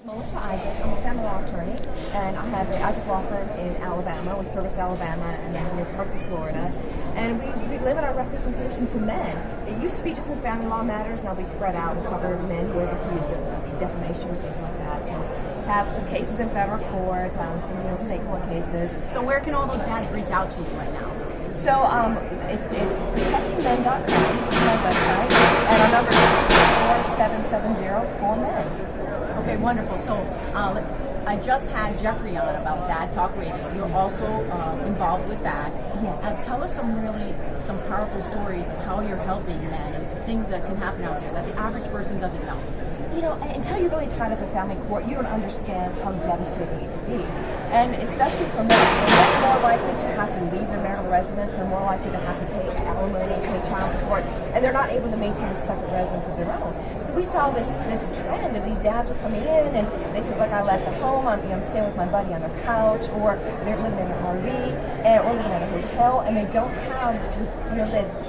Melissa Isaak. I'm a family law attorney, and I have the Isaak Law Firm in Alabama. We service Alabama and near parts of Florida. And we limit our representation to men. It used to be just in family law matters. Now we spread out and cover men who are accused of defamation and things like that. So we have some cases in federal court, some state court cases. So where can all those dads reach out to you right now? So it's protectingmen.com, which is our website, and our number is 4770-4MEN. Okay, wonderful. So I just had Jeffrey on about Dad Talk Radio. You're also involved with that. Yes. Tell us some powerful stories of how you're helping men and things that can happen out there that the average person doesn't know. Until you're really tied up in family court, you don't understand how devastating it can be. And especially for men, they're more likely to have to leave their marital residence, they're more likely to have to pay alimony, pay child support, and they're not able to maintain a separate residence of their own. So we saw this trend of these dads were coming in and they said, look, I left the home, I'm staying with my buddy on their couch, or they're living in an RV, or living at a hotel, and they don't have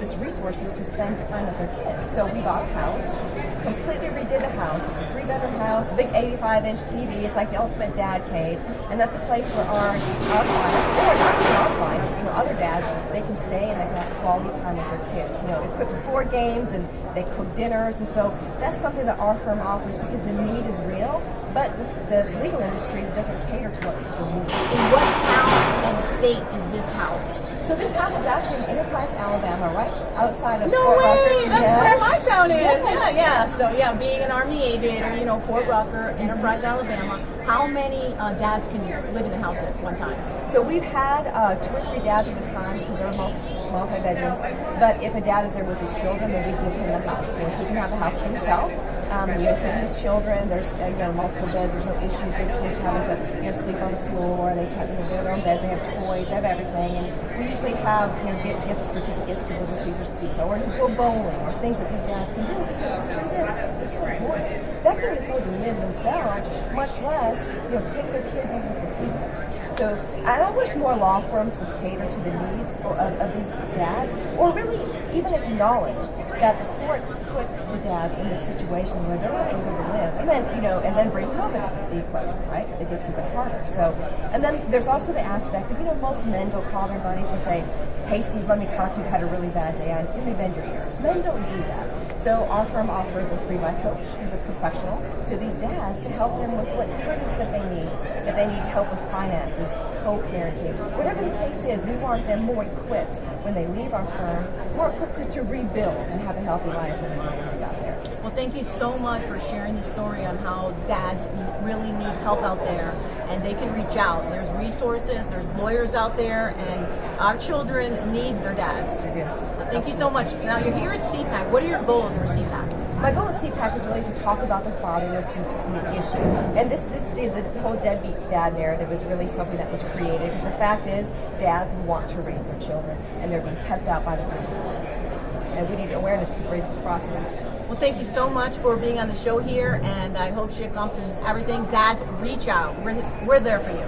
this resources to spend time with their kids. So we bought a house, completely redid the house. It's a 3-bedroom house, big 85-inch TV. It's like the ultimate dad cave, and that's a place where our clients, or not even our clients, other dads, they can stay and they can have quality time with their kids. Equipped board games, and they cook dinners, and so that's something that our firm offers because the need is real, but the legal industry doesn't cater to what people need. In what town and state is this house? So this house is actually in Enterprise, Alabama, right outside of No Fort way! Rucker. That's Yes. where my town is. Yes. Yeah. So being an Army aviator, Fort Rucker, Enterprise, Alabama. How many dads can live in the house at one time? So we've had 2 or 3 dads at a time because there are multi-bedrooms. But if a dad is there with his children, then we give him the house. He can have the house to himself. Him and his children, there's multiple beds, there's no issues with kids having to sleep on the floor, they have their own beds, they have toys, they have everything, and we usually have gift certificates to Little Caesars Pizza, or to go bowling, or things that these dads can do, because the truth is, they can't afford it. They can't afford to live themselves, much less take their kids even for pizza. So, and I wish more law firms would cater to the needs of these dads, or really even acknowledge that the courts put the dads in this situation where they're not able to live, and then bring COVID into the equation, right? It gets even harder. So, and then there's also the aspect of most men go call their buddies and say, "Hey Steve, let me talk to you. I've had a really bad day. Let me bend your ear." Men don't do that. So our firm offers a free life coach who's a professional to these dads to help them with whatever it is that they need. If they need help with finances, co-parenting, whatever the case is, we want them more equipped when they leave our firm, more equipped to rebuild and have a healthy life than they got there. Well, thank you so much for sharing the story on how dads really need help out there, and they can reach out. There's resources, there's lawyers out there, and our children need their dads. They do. Thank you so much. Now, you're here at CPAC. What are your goals for CPAC? My goal at CPAC is really to talk about the fatherless issue. And the whole deadbeat dad narrative is really something that was created because the fact is dads want to raise their children and they're being kept out by the families. And we need awareness to raise the brought to that. Well, thank you so much for being on the show here, and I hope she accomplishes everything. Dads, reach out. We're there for you.